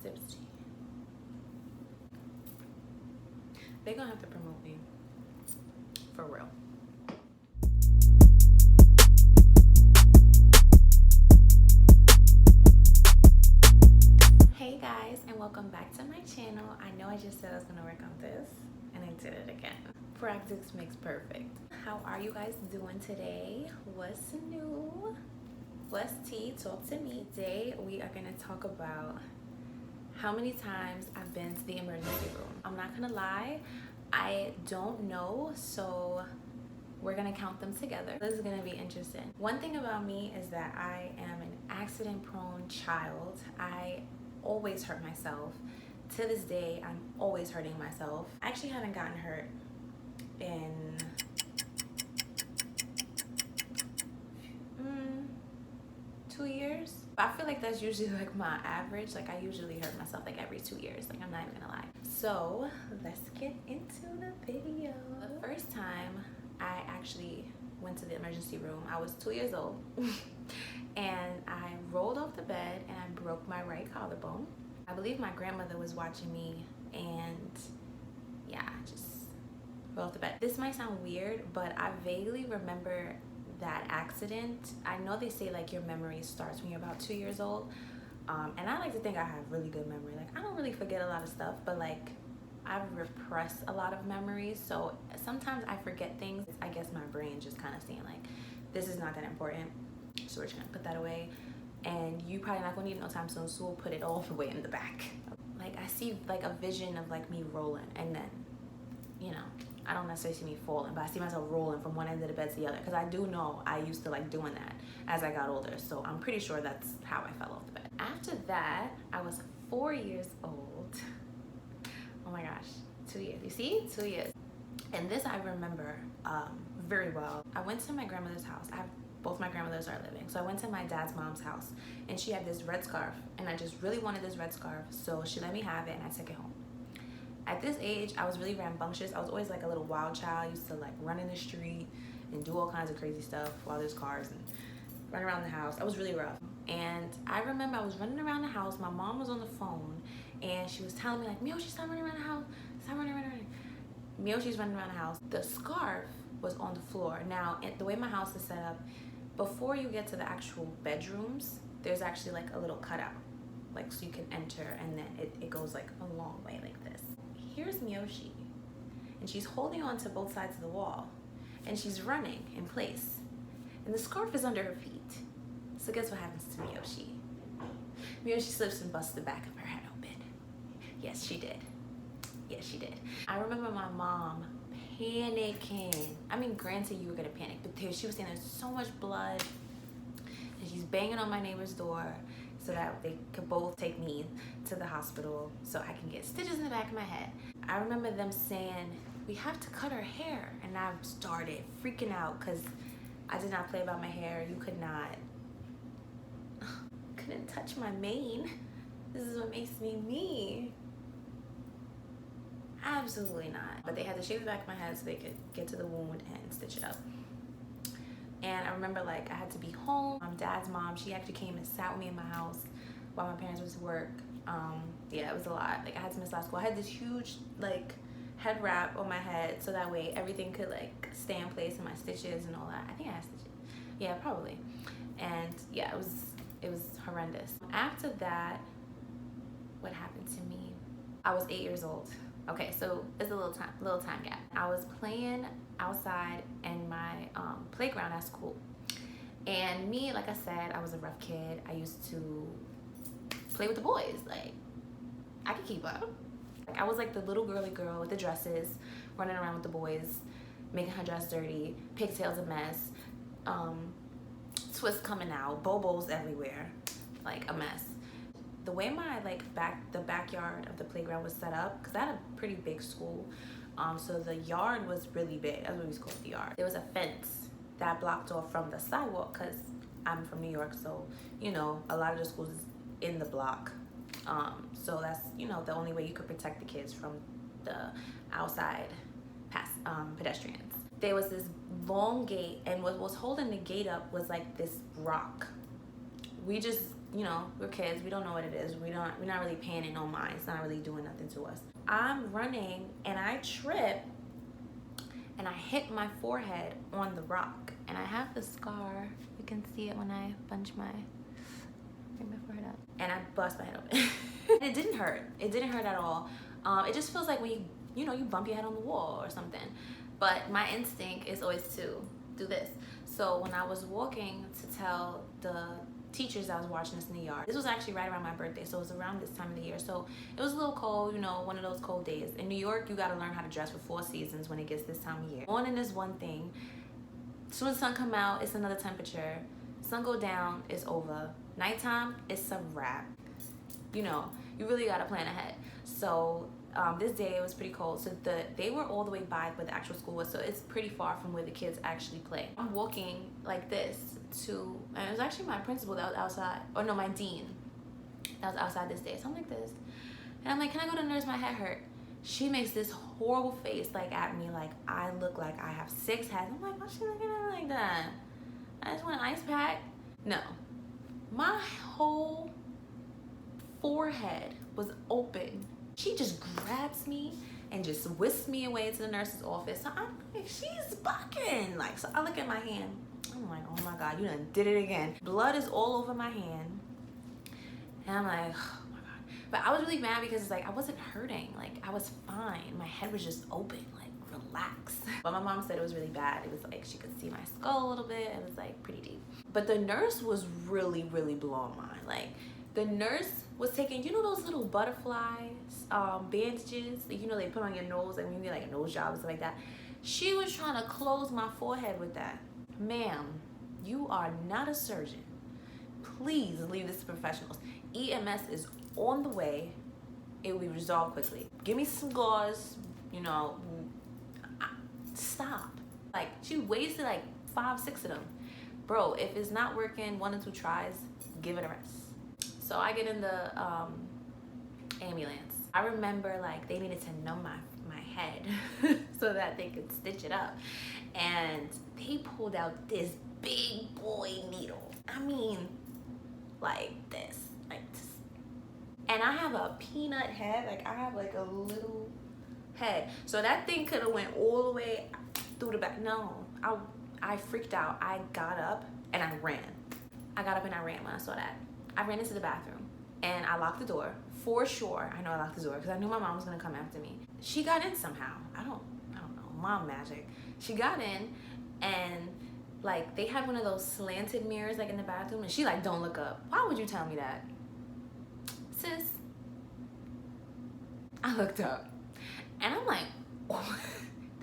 Sips tea. They're gonna have to promote me. For real. Hey guys, and welcome back to my channel. I know I just said I was gonna work on this, and I did it again. Practice makes perfect. How are you guys doing today? What's new? What's tea? Talk to me. Today we are gonna talk about how many times I've been to the emergency room. I'm not gonna lie, I don't know, so we're gonna count them together. This is gonna be interesting. One thing about me is that I am an accident-prone child. I always hurt myself. To this day, I'm always hurting myself. I actually haven't gotten hurt in 2 years. But I feel like that's usually like my average. Like I usually hurt myself like every 2 years. Like I'm not even gonna lie. So let's get into the video. The first time I actually went to the emergency room, I was 2 years old. And I rolled off the bed and I broke my right collarbone. I believe my grandmother was watching me, and yeah, just rolled off the bed. This might sound weird, but I vaguely remember that accident. I know they say like your memory starts when you're about 2 years old, and I like to think I have really good memory. Like I don't really forget a lot of stuff, but like I've repressed a lot of memories, so sometimes I forget things. I guess my brain just kind of saying like, this is not that important, so we're just gonna put that away, and you probably not gonna need it no time soon, so we'll put it all the way in the back. Like I see like a vision of like me rolling, and then, you know, I don't necessarily see me falling, but I see myself rolling from one end of the bed to the other, because I do know I used to like doing that as I got older, so I'm pretty sure that's how I fell off the bed. After that, I was 4 years old. Oh my gosh, 2 years. You see, 2 years. And this I remember very well. I went to my grandmother's house. Both my grandmothers are living, so I went to my dad's mom's house, and she had this red scarf, and I just really wanted this red scarf, so she let me have it, and I took it home. At this age, I was really rambunctious. I was always like a little wild child. I used to like run in the street and do all kinds of crazy stuff while there's cars, and run around the house. I was really rough. And I remember I was running around the house. My mom was on the phone, and she was telling me like, Miyoshi, stop running around the house. Stop running. Miyoshi's running around the house. The scarf was on the floor. Now, the way my house is set up, before you get to the actual bedrooms, there's actually like a little cutout, like so you can enter, and then it goes like a long way like this. Here's Miyoshi, and she's holding on to both sides of the wall, and she's running in place, and the scarf is under her feet. So guess what happens to Miyoshi? Miyoshi slips and busts the back of her head open. Yes, she did. Yes, she did. I remember my mom panicking. I mean, granted, you were gonna panic, but she was saying there's so much blood, and she's banging on my neighbor's door so that they could both take me to the hospital so I can get stitches in the back of my head. I remember them saying, we have to cut her hair, and I started freaking out because I did not play about my hair. You couldn't touch my mane. This is what makes me me. Absolutely not. But they had to shave the back of my head so they could get to the wound and stitch it up. And I remember like I had to be home. My dad's mom, she actually came and sat with me in my house while my parents was to work. Yeah, it was a lot. Like I had to miss a lot of school. I had this huge like head wrap on my head so that way everything could like stay in place and my stitches and all that. I think I had stitches. Yeah, probably. And yeah, it was horrendous. After that, what happened to me? I was 8 years old. Okay, so it's a little time gap. I was playing outside in my playground at school, and me, like I said, I was a rough kid. I used to play with the boys. Like I could keep up. Like I was like the little girly girl with the dresses, running around with the boys, making her dress dirty, pigtails a mess, twists coming out, bobos everywhere, like a mess. The way my the backyard of the playground was set up, because I had a pretty big school, so the yard was really big. That's what we used to call it, the yard. There was a fence that blocked off from the sidewalk, because I'm from New York, so you know a lot of the schools is in the block, so that's, you know, the only way you could protect the kids from the outside pedestrians. There was this long gate, and what was holding the gate up was like this rock. We just you know, we're kids. We don't know what it is. We're not really paying it no mind. It's not really doing nothing to us. I'm running and I trip and I hit my forehead on the rock. And I have the scar. You can see it when I bring my forehead up. And I bust my head open. It didn't hurt. It didn't hurt at all. It just feels like when you bump your head on the wall or something. But my instinct is always to do this. So when I was walking to tell the teachers I was watching this in the yard, this was actually right around my birthday, so it was around this time of the year. So it was a little cold, you know, one of those cold days. In New York, you gotta learn how to dress for 4 seasons when it gets this time of year. Morning is one thing. As soon as the sun come out, it's another temperature. Sun go down, it's over. Nighttime, it's a wrap. You know, you really gotta plan ahead. So this day it was pretty cold. So they were all the way by where the actual school was. So it's pretty far from where the kids actually play. I'm walking like this and it was actually my principal that was outside, or no, my dean that was outside this day. So I'm like this, and I'm like, can I go to the nurse? My head hurt. She makes this horrible face like at me, like I look like I have 6 heads. I'm like, why's she looking at me like that? I just want an ice pack. No, my whole forehead was open. She just grabs me and just whisks me away to the nurse's office. So I'm like, she's bucking. Like, so I look at my hand. I'm like, oh my God, you done did it again. Blood is all over my hand. And I'm like, oh my God. But I was really mad because it's like, I wasn't hurting. Like, I was fine. My head was just open, like, relax. But my mom said it was really bad. It was like, she could see my skull a little bit. It was like pretty deep. But the nurse was really, really blowing mine. Like, the nurse was taking, you know those little butterflies, bandages that, you know, they put on your nose, and when you get like a nose job and stuff like that. She was trying to close my forehead with that. Ma'am, you are not a surgeon. Please leave this to professionals. EMS is on the way. It will be resolved quickly. Give me some gauze, you know. Stop. Like, she wasted like 5, 6 of them. Bro, if it's not working 1 or 2 tries, give it a rest. So I get in the ambulance. I remember like they needed to numb my head so that they could stitch it up. And they pulled out this big boy needle. I mean, like this. And I have a peanut head. Like, I have like a little head. So that thing could have went all the way through the back. No, I freaked out. I got up and I ran. I got up and I ran when I saw that. I ran into the bathroom and I locked the door. For sure, I know I locked the door because I knew my mom was gonna come after me. She got in somehow. I don't know, mom magic. She got in, and like they had one of those slanted mirrors like in the bathroom, and she like, don't look up. Why would you tell me that? Sis, I looked up and I'm like, oh,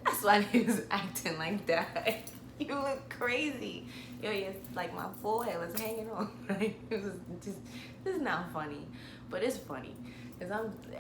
that's why he was acting like that. You look crazy. Yo, yes, like my forehead was hanging on. Right? It was just, this is not funny, but it's funny because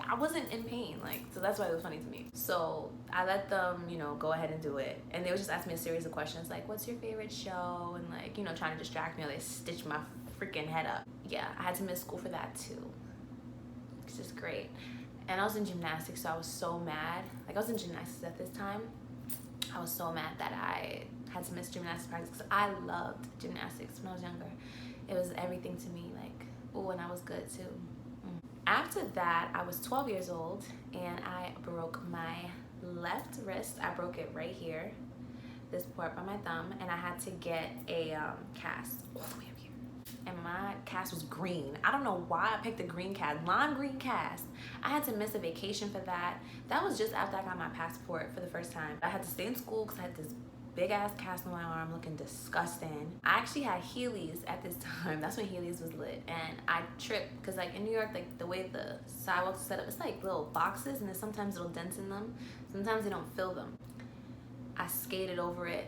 I wasn't in pain, like, so that's why it was funny to me. So I let them, you know, go ahead and do it, and they would just ask me a series of questions like, "What's your favorite show?" and like, you know, trying to distract me. Or they stitched my freaking head up. Yeah, I had to miss school for that too. It's just great. And I was in gymnastics, so I was so mad. Like, I was in gymnastics at this time. I was so mad that I had to miss gymnastics practice because I loved gymnastics when I was younger. It was everything to me, like, oh, and I was good too. After that, I was 12 years old and I broke my left wrist. I broke it right here, this part by my thumb, and I had to get a cast all the way up here. And my cast was green. I don't know why I picked a green cast, lime green cast. I had to miss a vacation for that. That was just after I got my passport for the first time. I had to stay in school because I had this big ass cast on my arm looking disgusting. I actually had Heelys at this time. That's when Heelys was lit. And I tripped because like in New York, like the way the sidewalks are set up, it's like little boxes and then sometimes little dents in them. Sometimes they don't fill them. I skated over it,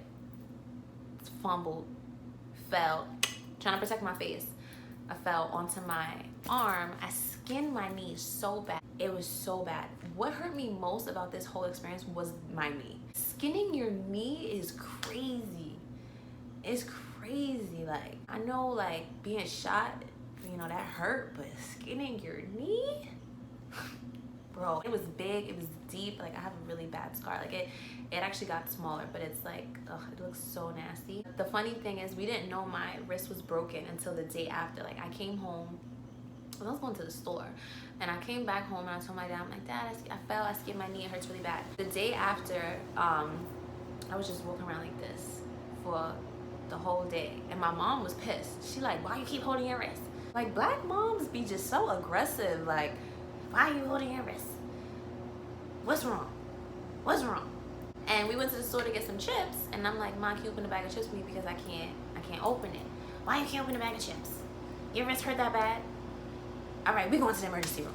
fumbled, fell, trying to protect my face. I fell onto my arm. I skinned my knee so bad. It was so bad. What hurt me most about this whole experience was my knee. Skinning your knee is crazy. It's crazy. Like, I know like being shot, you know, that hurt, but skinning your knee bro, it was big, it was deep. Like I have a really bad scar. Like it actually got smaller, but it's like, ugh, it looks so nasty. The funny thing is we didn't know my wrist was broken until the day after. Like I came home, I was going to the store, and I came back home and I told my dad, I'm like, Dad, I fell, I skinned my knee, it hurts really bad. The day after, I was just walking around like this for the whole day, and my mom was pissed. She like, why you keep holding your wrist? Like black moms be just so aggressive. Like, why are you holding your wrist? What's wrong? What's wrong? And we went to the store to get some chips, and I'm like, Mom, can you open a bag of chips for me because I can't open it. Why you can't open a bag of chips? Your wrist hurt that bad? All right, we going to the emergency room.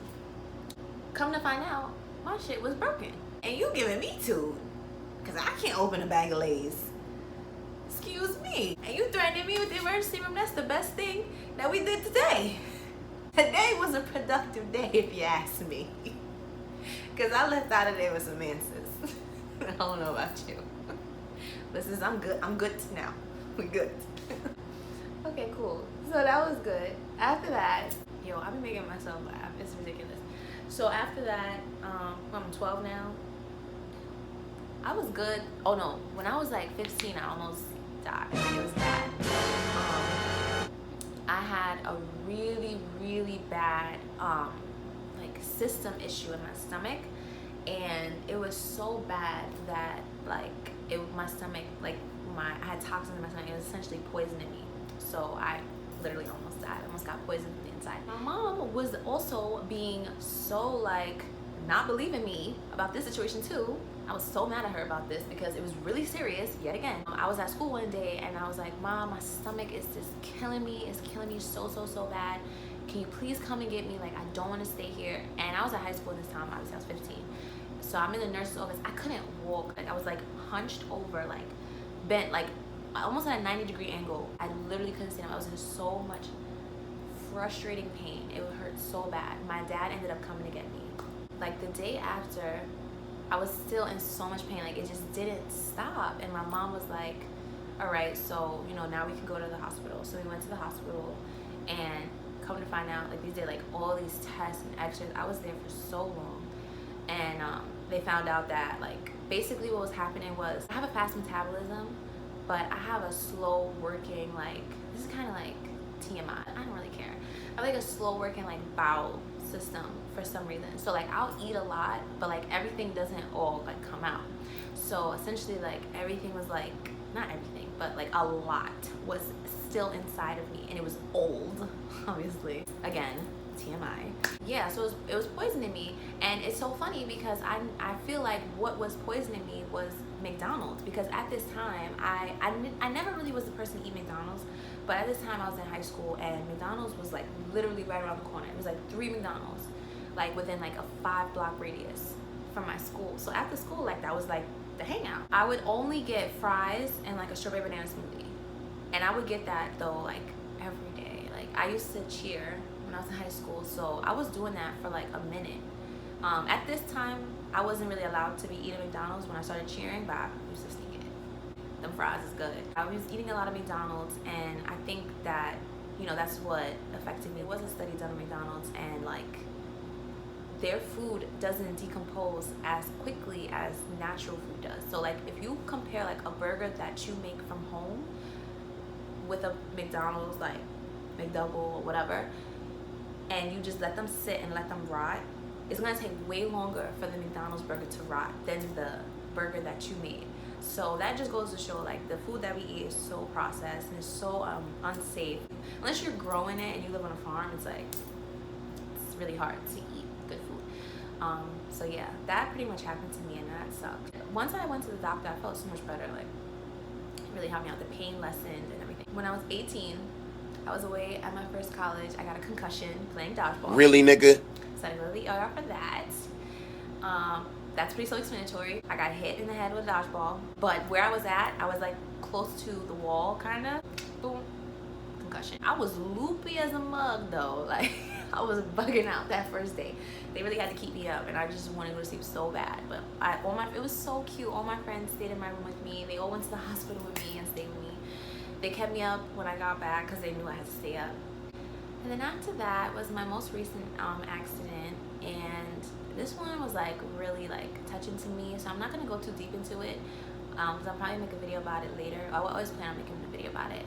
Come to find out, my shit was broken. And you giving me two, because I can't open a bag of Lay's. Excuse me. And you threatening me with the emergency room? That's the best thing that we did today. Today was a productive day, if you ask me. Because I left out of there with some answers. I don't know about you. But since I'm good now. We good. Okay, cool. So that was good. After that, yo, I've been making myself laugh. It's ridiculous. So after that, I'm 12 now. I was good. Oh no, when I was like 15, I almost died. It was bad. I had a really, really bad like system issue in my stomach, and it was so bad that like my stomach, like I had toxins in my stomach. It was essentially poisoning me. So I literally almost died. I almost got poisoned from the inside. My mom was also being so like not believing me about this situation too. I was so mad at her about this because it was really serious yet again. I was at school one day and I was like, Mom, my stomach is just killing me. It's killing me so bad. Can you please come and get me? Like, I don't want to stay here. And I was at high school this time. Obviously, I was 15. So I'm in the nurse's office. I couldn't walk. Like, I was like hunched over, like bent, like almost at a 90-degree angle. I literally couldn't stand up. I was in so much frustrating pain. It would hurt so bad. My dad ended up coming to get me. Like the day after, I was still in so much pain. Like it just didn't stop. And my mom was like, all right, so, you know, now we can go to the hospital. So we went to the hospital, and come to find out, like they did like all these tests and x-rays. I was there for so long. And they found out that like basically what was happening was I have a fast metabolism, but I have a slow working, like, this is kind of like TMI. I don't really care. I have like a slow working like bowel system for some reason. So like I'll eat a lot, but like everything doesn't all like come out. So essentially like everything was like, not everything, but like a lot was still inside of me, and it was old, obviously. Again, TMI. Yeah, so it was poisoning me. And it's so funny because I feel like what was poisoning me was McDonald's, because at this time I never really was the person to eat McDonald's, but at this time I was in high school, and McDonald's was like literally right around the corner. It was like 3 McDonald's like within like a 5-block radius from my school. So after school, like that was like the hangout. I would only get fries and like a strawberry banana smoothie, and I would get that though like every day. Like I used to cheer when I was in high school, so I was doing that for like a minute. At this time, I wasn't really allowed to be eating McDonald's when I started cheering, but I used to sneak it. Them fries is good. I was eating a lot of McDonald's, and I think that, you know, that's what affected me. There was a study done on McDonald's, and like their food doesn't decompose as quickly as natural food does. So like if you compare like a burger that you make from home with a McDonald's like McDouble or whatever, and you just let them sit and let them rot, it's gonna take way longer for the McDonald's burger to rot than the burger that you made. So that just goes to show like the food that we eat is so processed and it's so unsafe. Unless you're growing it and you live on a farm, it's like it's really hard to eat good food. So yeah, that pretty much happened to me, and that sucked. Once I went to the doctor, I felt so much better. Like it really helped me out. The pain lessened and everything. When I was 18, I was away at my first college. I got a concussion playing dodgeball. Really, nigga? So I go to the ER for that. That's pretty self-explanatory. I got hit in the head with a dodgeball, but where I was at, I was like close to the wall, kind of. Boom, concussion. I was loopy as a mug though. Like I was bugging out that first day. They really had to keep me up, and I just wanted to go to sleep so bad. But it was so cute. All my friends stayed in my room with me. They all went to the hospital with me and stayed with me. They kept me up when I got back because they knew I had to stay up. And then after that was my most recent accident, and this one was like really like touching to me, so I'm not gonna go too deep into it because I'll probably make a video about it later. I will always plan on making a video about it.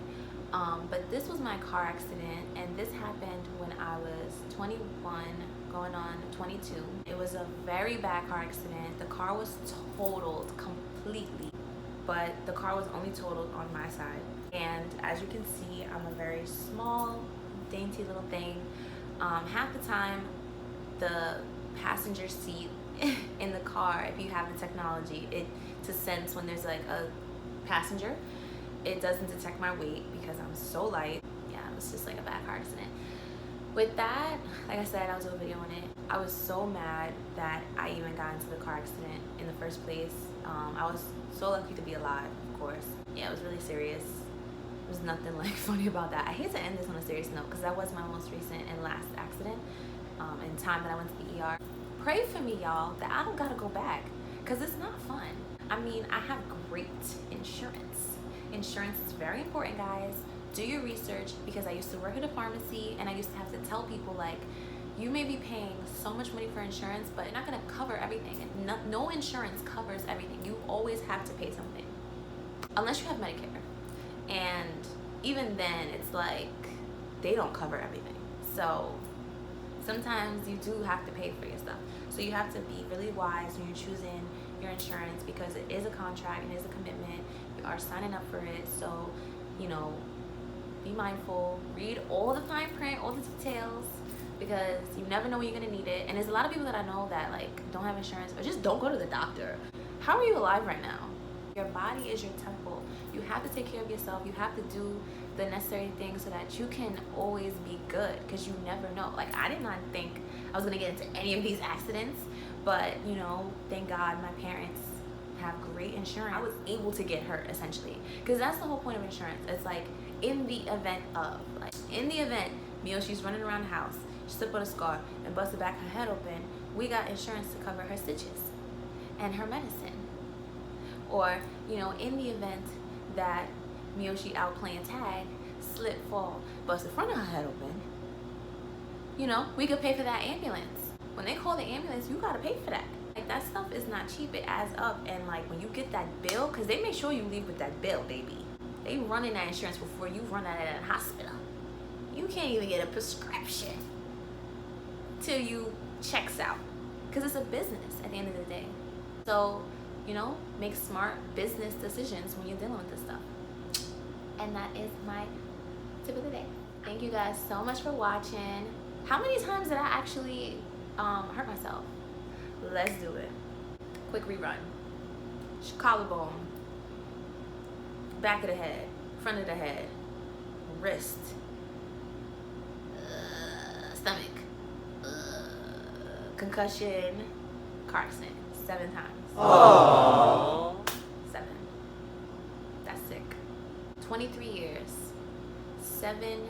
But this was my car accident, and this happened when I was 21 going on 22. It was a very bad car accident. The car was totaled completely, but the car was only totaled on my side. And as you can see, I'm a very small, dainty little thing. Half the time, the passenger seat in the car, if you have the technology, to sense when there's like a passenger, it doesn't detect my weight because I'm so light. Yeah, it was just like a bad car accident. With that, like I said, I was doing a video on it. I was so mad that I even got into the car accident in the first place. I was so lucky to be alive, of course. Yeah, it was really serious. There's nothing like funny about that. I hate to end this on a serious note because that was my most recent and last accident and time that I went to the ER. Pray for me, y'all, that I don't gotta go back because it's not fun. I mean, I have great insurance. Insurance is very important, guys. Do your research, because I used to work at a pharmacy and I used to have to tell people like, you may be paying so much money for insurance, but it's not gonna cover everything. No insurance covers everything. You always have to pay something, unless you have Medicare. And even then, it's like they don't cover everything. So sometimes you do have to pay for your stuff. So you have to be really wise when you're choosing your insurance, because it is a contract and it is a commitment. You are signing up for it. So, you know, be mindful, read all the fine print, all the details, because you never know when you're gonna need it. And there's a lot of people that I know that like don't have insurance or just don't go to the doctor. How are you alive right now? Your body is your temple. You have to take care of yourself. You have to do the necessary things so that you can always be good, because you never know. Like, I did not think I was gonna get into any of these accidents, but you know, thank God my parents have great insurance. I was able to get hurt essentially, because that's the whole point of insurance. It's like in the event of, like in the event Miyoshi's running around the house, she slipped on a scar and busted back her head open, we got insurance to cover her stitches and her medicine. Or, you know, in the event that Miyoshi out playing tag, slip, fall, busted front of her head open, you know, we could pay for that ambulance. When they call the ambulance, you gotta pay for that. Like, that stuff is not cheap. It adds up. And like, when you get that bill, because they make sure you leave with that bill, baby. They run in that insurance before you run out of that hospital. You can't even get a prescription till you checks out, because it's a business at the end of the day. So, you know, make smart business decisions when you're dealing with this stuff. And that is my tip of the day. Thank you guys so much for watching. How many times did I actually hurt myself? Let's do it. Quick rerun. Collarbone, back of the head, front of the head, wrist, stomach, concussion, car accident, 7 times. Aww. 7. That's sick. 23 years, 7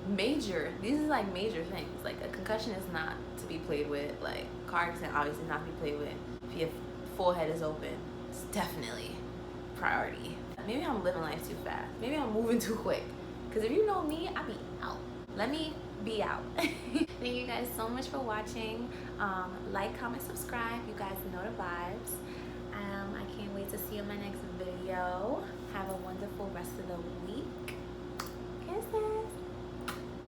major, these are like major things. Like, a concussion is not to be played with. Like, car accident obviously not to be played with. If your forehead is open, it's definitely priority. Maybe I'm living life too fast. Maybe I'm moving too quick. Because if you know me, I be out. Let me be out. Thank you guys so much for watching. Like, comment, subscribe. You guys know the vibes. I can't wait to see you in my next video. Have a wonderful rest of the week. Kisses.